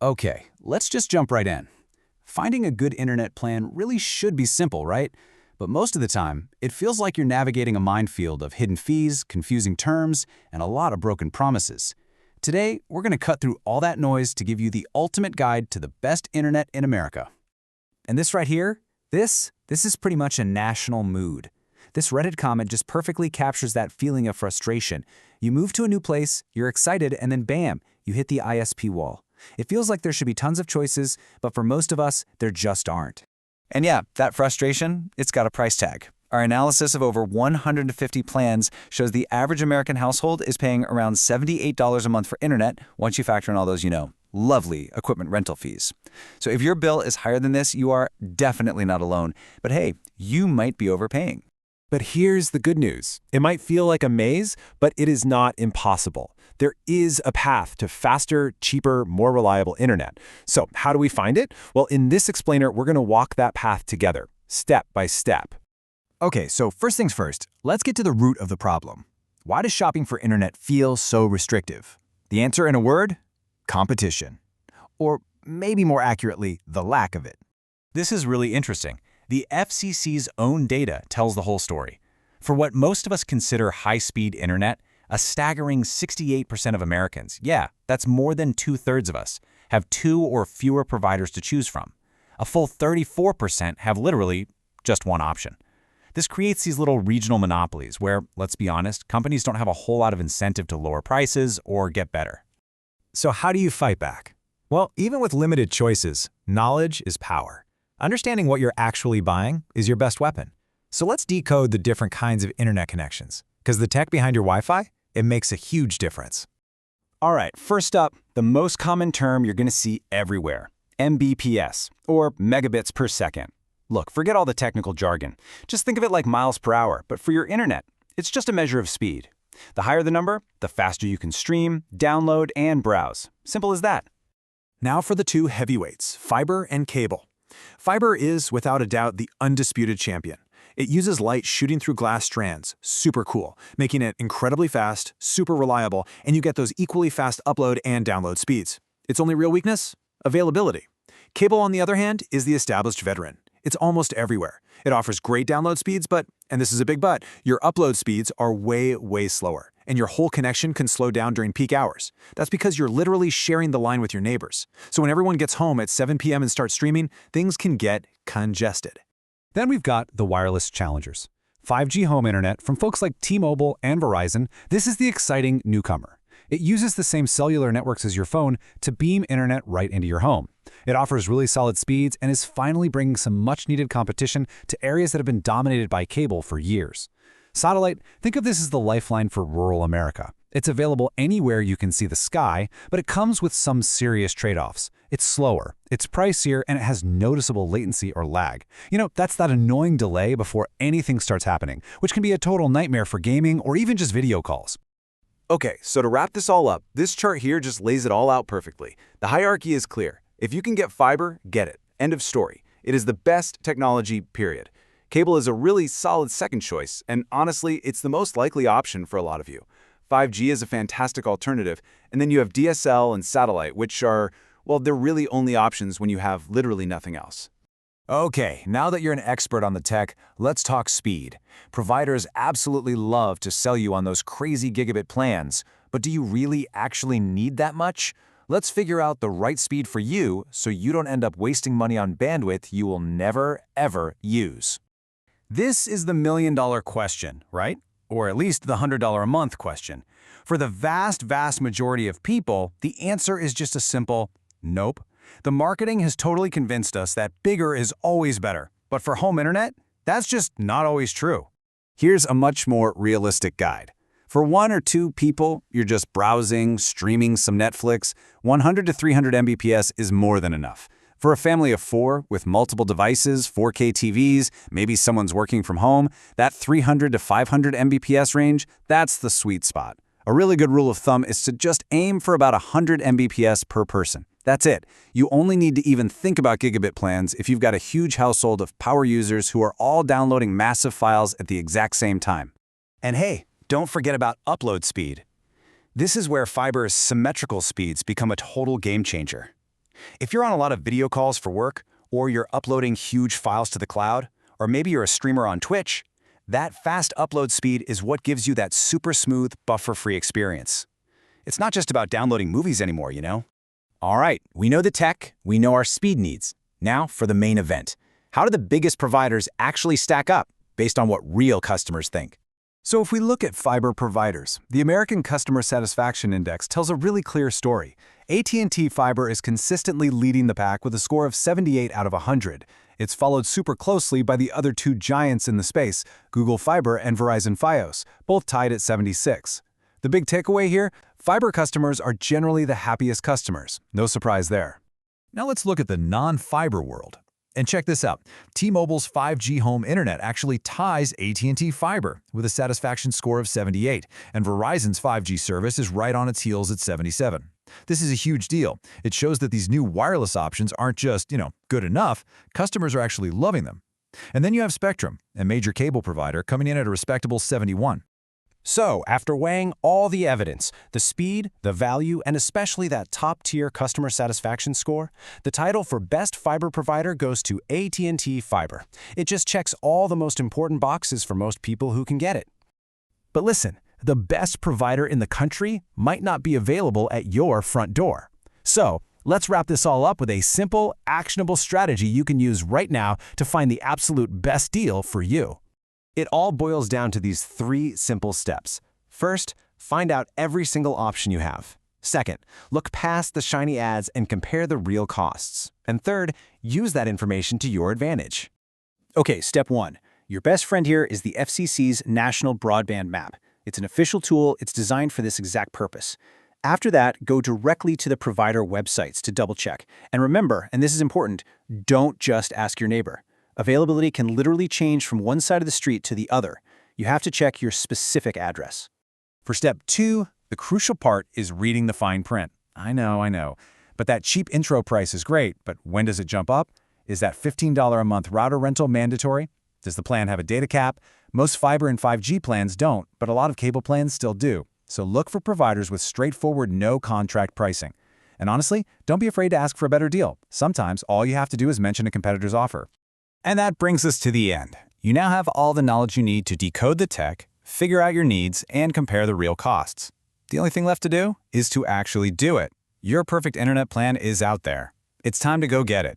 Okay, let's just jump right in. Finding a good internet plan really should be simple, right? But most of the time, it feels like you're navigating a minefield of hidden fees, confusing terms, and a lot of broken promises. Today, we're going to cut through all that noise to give you the ultimate guide to the best internet in America. And this right here, this is pretty much a national mood. This Reddit comment just perfectly captures that feeling of frustration. You move to a new place, you're excited, and then bam, you hit the ISP wall. It feels like there should be tons of choices, but for most of us, there just aren't. And yeah, that frustration, it's got a price tag. Our analysis of over 150 plans shows the average American household is paying around $78 a month for internet once you factor in all those, lovely equipment rental fees. So if your bill is higher than this, you are definitely not alone. But hey, you might be overpaying. But here's the good news. It might feel like a maze, but it is not impossible. There is a path to faster, cheaper, more reliable internet. So how do we find it? Well, in this explainer, we're going to walk that path together, step by step. Okay, so first things first, let's get to the root of the problem. Why does shopping for internet feel so restrictive? The answer in a word? Competition. Or maybe more accurately, the lack of it. This is really interesting. The FCC's own data tells the whole story. For what most of us consider high-speed internet, a staggering 68% of Americans, yeah, that's more than 2/3 of us, have 2 or fewer providers to choose from. A full 34% have literally just one option. This creates these little regional monopolies where, let's be honest, companies don't have a whole lot of incentive to lower prices or get better. So how do you fight back? Well, even with limited choices, knowledge is power. Understanding what you're actually buying is your best weapon. So let's decode the different kinds of internet connections, because the tech behind your Wi-Fi, it makes a huge difference. All right, first up, the most common term you're going to see everywhere, Mbps, or megabits per second. Look, forget all the technical jargon. Just think of it like miles per hour, but for your internet, it's just a measure of speed. The higher the number, the faster you can stream, download, and browse. Simple as that. Now for the two heavyweights, fiber and cable. Fiber is, without a doubt, the undisputed champion. It uses light shooting through glass strands, super cool, making it incredibly fast, super reliable, and you get those equally fast upload and download speeds. Its only real weakness? Availability. Cable, on the other hand, is the established veteran. It's almost everywhere. It offers great download speeds, but, and this is a big but, your upload speeds are way, way slower, and your whole connection can slow down during peak hours. That's because you're literally sharing the line with your neighbors. So when everyone gets home at 7 p.m. and starts streaming, things can get congested. Then we've got the wireless challengers. 5G home internet from folks like T-Mobile and Verizon. This is the exciting newcomer. It uses the same cellular networks as your phone to beam internet right into your home. It offers really solid speeds and is finally bringing some much-needed competition to areas that have been dominated by cable for years. Satellite, think of this as the lifeline for rural America. It's available anywhere you can see the sky, but it comes with some serious trade-offs. It's slower, it's pricier, and it has noticeable latency or lag. That's that annoying delay before anything starts happening, which can be a total nightmare for gaming or even just video calls. Okay, so to wrap this all up, this chart here just lays it all out perfectly. The hierarchy is clear. If you can get fiber, get it. End of story. It is the best technology, period. Cable is a really solid second choice, and honestly, it's the most likely option for a lot of you. 5G is a fantastic alternative, and then you have DSL and satellite, which are, well, they're really only options when you have literally nothing else. Okay, now that you're an expert on the tech, let's talk speed. Providers absolutely love to sell you on those crazy gigabit plans, but do you really actually need that much? Let's figure out the right speed for you so you don't end up wasting money on bandwidth you will never, ever use. This is the million-dollar question, right? Or at least the $100 a month question. For the vast, vast majority of people, the answer is just a simple nope. The marketing has totally convinced us that bigger is always better. But for home internet, that's just not always true. Here's a much more realistic guide. For 1 or 2 people, you're just browsing, streaming some Netflix, 100 to 300 Mbps is more than enough. For a family of 4 with multiple devices, 4K TVs, maybe someone's working from home, that 300 to 500 Mbps range, that's the sweet spot. A really good rule of thumb is to just aim for about 100 Mbps per person. That's it. You only need to even think about gigabit plans if you've got a huge household of power users who are all downloading massive files at the exact same time. And hey, don't forget about upload speed. This is where fiber's symmetrical speeds become a total game changer. If you're on a lot of video calls for work, or you're uploading huge files to the cloud, or maybe you're a streamer on Twitch, that fast upload speed is what gives you that super smooth, buffer-free experience. It's not just about downloading movies anymore, you know? All right, we know the tech, we know our speed needs. Now for the main event. How do the biggest providers actually stack up based on what real customers think? So if we look at fiber providers, the American Customer Satisfaction Index tells a really clear story. AT&T Fiber is consistently leading the pack with a score of 78 out of 100. It's followed super closely by the other two giants in the space, Google Fiber and Verizon Fios, both tied at 76. The big takeaway here? Fiber customers are generally the happiest customers. No surprise there. Now let's look at the non-fiber world. And check this out. T-Mobile's 5G home internet actually ties AT&T Fiber with a satisfaction score of 78, and Verizon's 5G service is right on its heels at 77. This is a huge deal. It shows that these new wireless options aren't just, good enough. Customers are actually loving them. And then you have Spectrum, a major cable provider, coming in at a respectable 71. So, after weighing all the evidence, the speed, the value, and especially that top-tier customer satisfaction score, the title for Best Fiber Provider goes to AT&T Fiber. It just checks all the most important boxes for most people who can get it. But listen, the best provider in the country might not be available at your front door. So, let's wrap this all up with a simple, actionable strategy you can use right now to find the absolute best deal for you. It all boils down to these 3 simple steps. First, find out every single option you have. Second, look past the shiny ads and compare the real costs. And third, use that information to your advantage. Okay, step 1. Your best friend here is the FCC's National Broadband Map. It's an official tool. It's designed for this exact purpose. After that, go directly to the provider websites to double-check. And remember, and this is important, don't just ask your neighbor. Availability can literally change from one side of the street to the other. You have to check your specific address. For step 2, the crucial part is reading the fine print. I know. But that cheap intro price is great, but when does it jump up? Is that $15 a month router rental mandatory? Does the plan have a data cap? Most fiber and 5G plans don't, but a lot of cable plans still do. So look for providers with straightforward no-contract pricing. And honestly, don't be afraid to ask for a better deal. Sometimes all you have to do is mention a competitor's offer. And that brings us to the end. You now have all the knowledge you need to decode the tech, figure out your needs, and compare the real costs. The only thing left to do is to actually do it. Your perfect internet plan is out there. It's time to go get it.